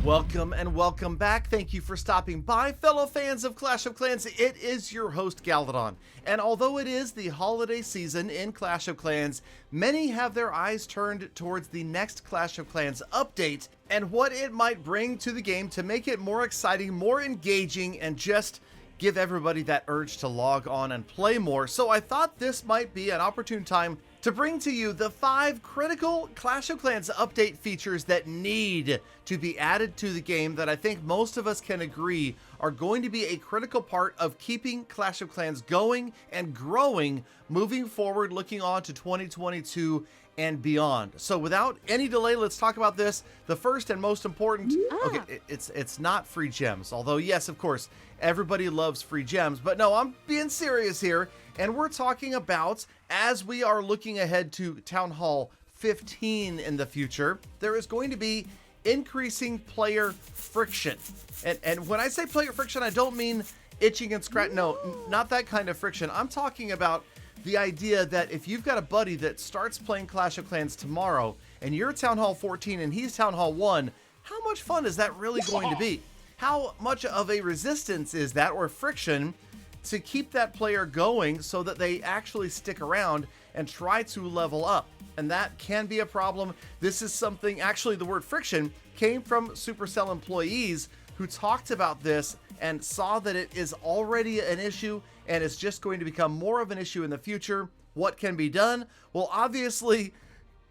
Welcome and welcome back. Thank you for stopping by, fellow fans of Clash of Clans. It is your host, Galadon. And although it is the holiday season in Clash of Clans, many have their eyes turned towards the next Clash of Clans update and what it might bring to the game to make it more exciting, more engaging, and just give everybody that urge to log on and play more. So I thought this might be an opportune time to bring to you the 5 critical Clash of Clans update features that need to be added to the game that I think most of us can agree are going to be a critical part of keeping Clash of Clans going and growing moving forward, looking on to 2022 and beyond. So without any delay, let's talk about this. The first and most important, okay, it's not free gems, although yes, of course, everybody loves free gems, but no, I'm being serious here. And we're talking about, as we are looking ahead to Town Hall 15 in the future, there is going to be increasing player friction. And when I say player friction, I don't mean itching and scratching. No, not that kind of friction. I'm talking about the idea that if you've got a buddy that starts playing Clash of Clans tomorrow, and you're Town Hall 14 and he's Town Hall 1, how much fun is that really going to be? How much of a resistance is that, or friction, to keep that player going so that they actually stick around and try to level up? And that can be a problem. This is something, actually the word friction came from Supercell employees who talked about this and saw that it is already an issue and it's just going to become more of an issue in the future. What can be done? Well, obviously,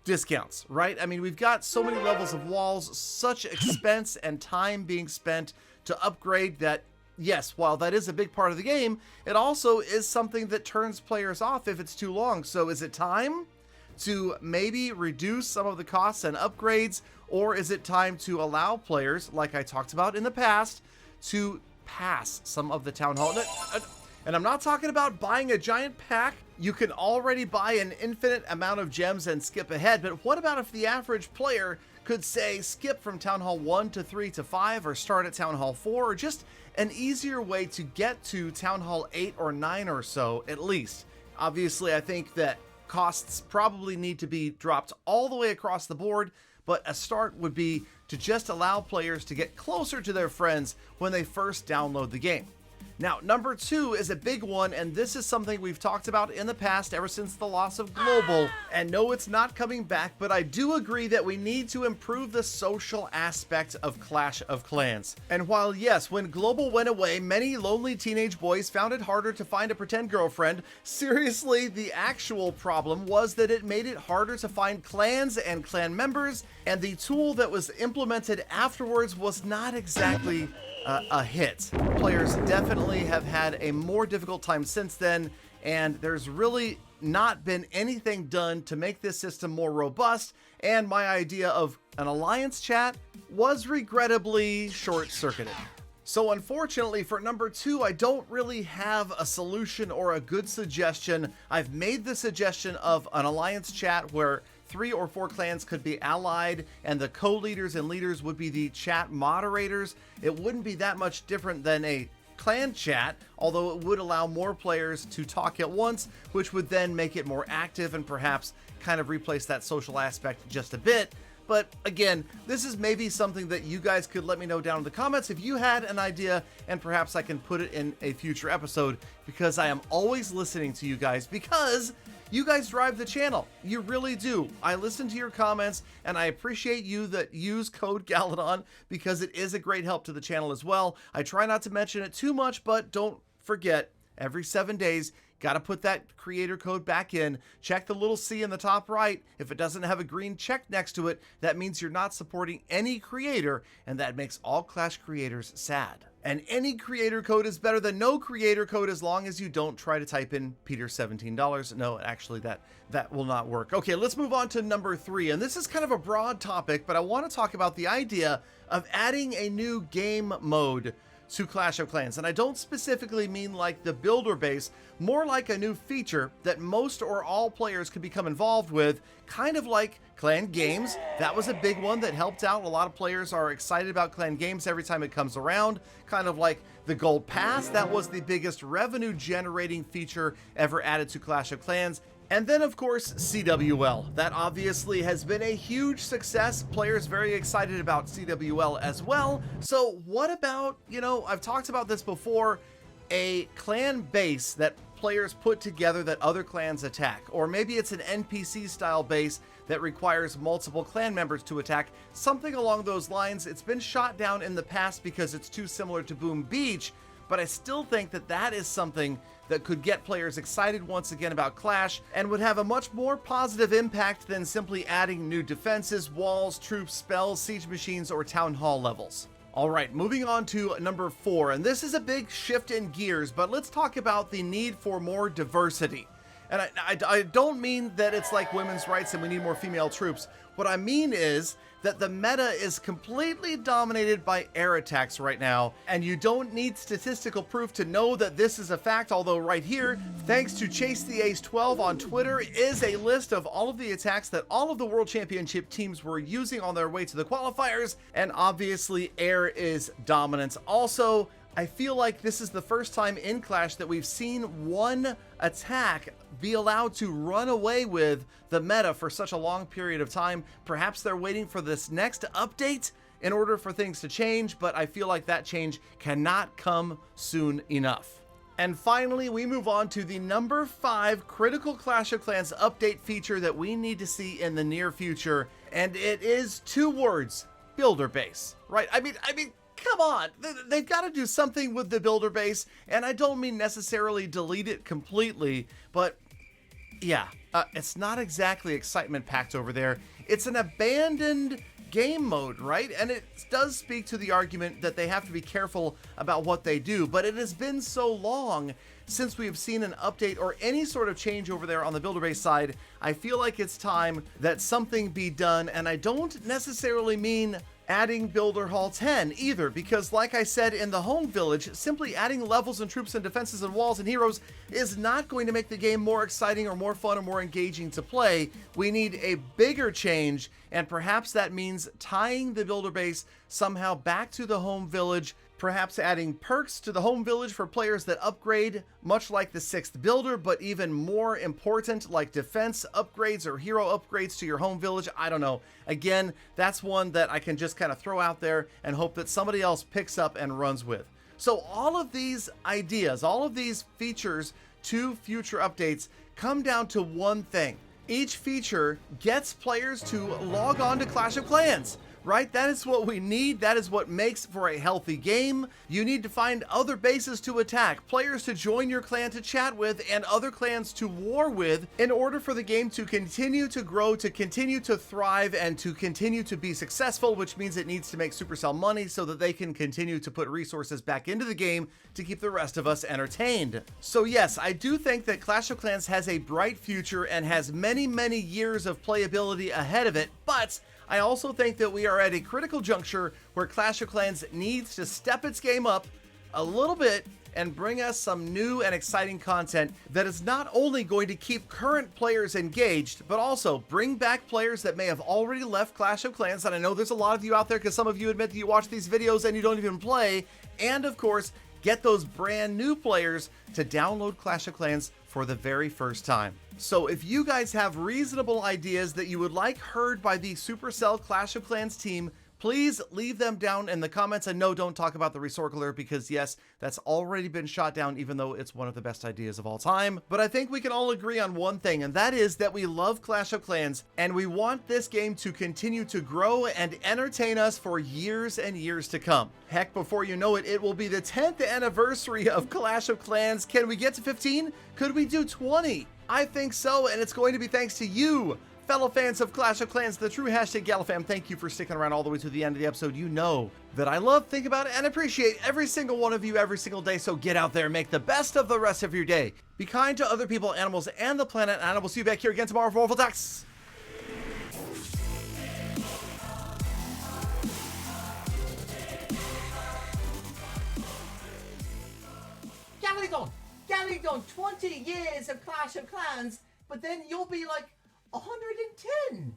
discounts, right? I mean, we've got so many levels of walls, such expense and time being spent to upgrade that, yes, while that is a big part of the game, it also is something that turns players off if it's too long. So is it time to maybe reduce some of the costs and upgrades, or is it time to allow players, like I talked about in the past, to pass some of the Town Hall? And I'm not talking about buying a giant pack. You can already buy an infinite amount of gems and skip ahead, but what about if the average player could say skip from Town Hall 1 to 3 to 5, or start at Town Hall 4, or just an easier way to get to Town Hall 8 or 9 or so at least? Obviously, I think that costs probably need to be dropped all the way across the board, but a start would be to just allow players to get closer to their friends when they first download the game. Now, number 2 is a big one, and this is something we've talked about in the past ever since the loss of Global. And no, it's not coming back, but I do agree that we need to improve the social aspect of Clash of Clans. And while yes, when Global went away, many lonely teenage boys found it harder to find a pretend girlfriend, seriously, the actual problem was that it made it harder to find clans and clan members, and the tool that was implemented afterwards was not exactly a hit. Players definitely have had a more difficult time since then, and there's really not been anything done to make this system more robust, and my idea of an alliance chat was regrettably short-circuited. So unfortunately for number 2, I don't really have a solution or a good suggestion. I've made the suggestion of an alliance chat where 3 or 4 clans could be allied, and the co-leaders and leaders would be the chat moderators. It wouldn't be that much different than a clan chat, although it would allow more players to talk at once, which would then make it more active and perhaps kind of replace that social aspect just a bit. But again, this is maybe something that you guys could let me know down in the comments if you had an idea, and perhaps I can put it in a future episode, because I am always listening to you guys, because you guys drive the channel. You really do. I listen to your comments, and I appreciate you that use code Galadon, because it is a great help to the channel as well. I try not to mention it too much, but don't forget, every 7 days, got to put that creator code back in. Check the little C in the top right. If it doesn't have a green check next to it, that means you're not supporting any creator, and that makes all Clash creators sad. And any creator code is better than no creator code, as long as you don't try to type in Peter $17. No, actually that will not work. Okay, let's move on to number 3. And this is kind of a broad topic, but I want to talk about the idea of adding a new game mode to Clash of Clans. And I don't specifically mean like the builder base, more like a new feature that most or all players could become involved with, kind of like clan games. That was a big one that helped out. A lot of players are excited about clan games every time it comes around, kind of like the Gold Pass. That was the biggest revenue generating feature ever added to Clash of Clans. And then, of course, CWL. That obviously has been a huge success. Players very excited about CWL as well. So what about, I've talked about this before, a clan base that players put together that other clans attack. Or maybe it's an NPC style base that requires multiple clan members to attack. Something along those lines. It's been shot down in the past because it's too similar to Boom Beach, but I still think that that is something that could get players excited once again about Clash and would have a much more positive impact than simply adding new defenses, walls, troops, spells, siege machines, or town hall levels. All right, moving on to number 4, and this is a big shift in gears, but let's talk about the need for more diversity. And I don't mean that it's like women's rights and we need more female troops. What I mean is that the meta is completely dominated by air attacks right now, and you don't need statistical proof to know that this is a fact, although right here, thanks to Chase the Ace 12 on Twitter, is a list of all of the attacks that all of the World Championship teams were using on their way to the qualifiers, and obviously air is dominance. Also, I feel like this is the first time in Clash that we've seen one attack be allowed to run away with the meta for such a long period of time. Perhaps they're waiting for this next update in order for things to change, but I feel like that change cannot come soon enough. And finally, we move on to the number 5 critical Clash of Clans update feature that we need to see in the near future, and it is 2 words: builder base. Right? I mean, come on, they've got to do something with the builder base, and I don't mean necessarily delete it completely, but yeah, it's not exactly excitement packed over there. It's an abandoned game mode, right? And it does speak to the argument that they have to be careful about what they do, but it has been so long since we've seen an update or any sort of change over there on the builder base side. I feel like it's time that something be done, and I don't necessarily mean adding Builder Hall 10 either, because like I said in the home village, simply adding levels and troops and defenses and walls and heroes is not going to make the game more exciting or more fun or more engaging to play. We need a bigger change, and perhaps that means tying the builder base somehow back to the home village, perhaps adding perks to the home village for players that upgrade, much like the 6th builder, but even more important, like defense upgrades or hero upgrades to your home village. I don't know. Again, that's one that I can just kind of throw out there and hope that somebody else picks up and runs with. So all of these ideas, all of these features to future updates come down to one thing. Each feature gets players to log on to Clash of Clans. Right? That is what we need. That is what makes for a healthy game. You need to find other bases to attack, players to join your clan to chat with, and other clans to war with in order for the game to continue to grow, to continue to thrive, and to continue to be successful, which means it needs to make Supercell money so that they can continue to put resources back into the game to keep the rest of us entertained. So yes, I do think that Clash of Clans has a bright future and has many, many years of playability ahead of it, but I also think that we are at a critical juncture where Clash of Clans needs to step its game up a little bit and bring us some new and exciting content that is not only going to keep current players engaged, but also bring back players that may have already left Clash of Clans. And I know there's a lot of you out there because some of you admit that you watch these videos and you don't even play. And of course, get those brand new players to download Clash of Clans for the very first time. So if you guys have reasonable ideas that you would like heard by the Supercell Clash of Clans team, please leave them down in the comments. And no, don't talk about the recircular because yes, that's already been shot down, even though it's one of the best ideas of all time. But I think we can all agree on one thing, and that is that we love Clash of Clans and we want this game to continue to grow and entertain us for years and years to come. Heck, before you know it, it will be the 10th anniversary of Clash of Clans. Can we get to 15? Could we do 20? I think so, and it's going to be thanks to you, fellow fans of Clash of Clans, the true hashtag Galafam. Thank you for sticking around all the way to the end of the episode. You know that I love, think about, and appreciate every single one of you every single day, so get out there and make the best of the rest of your day. Be kind to other people, animals, and the planet, and I will see you back here again tomorrow for Waffle Talks. Galadon, 20 years of Clash of Clans, but then you'll be like 110.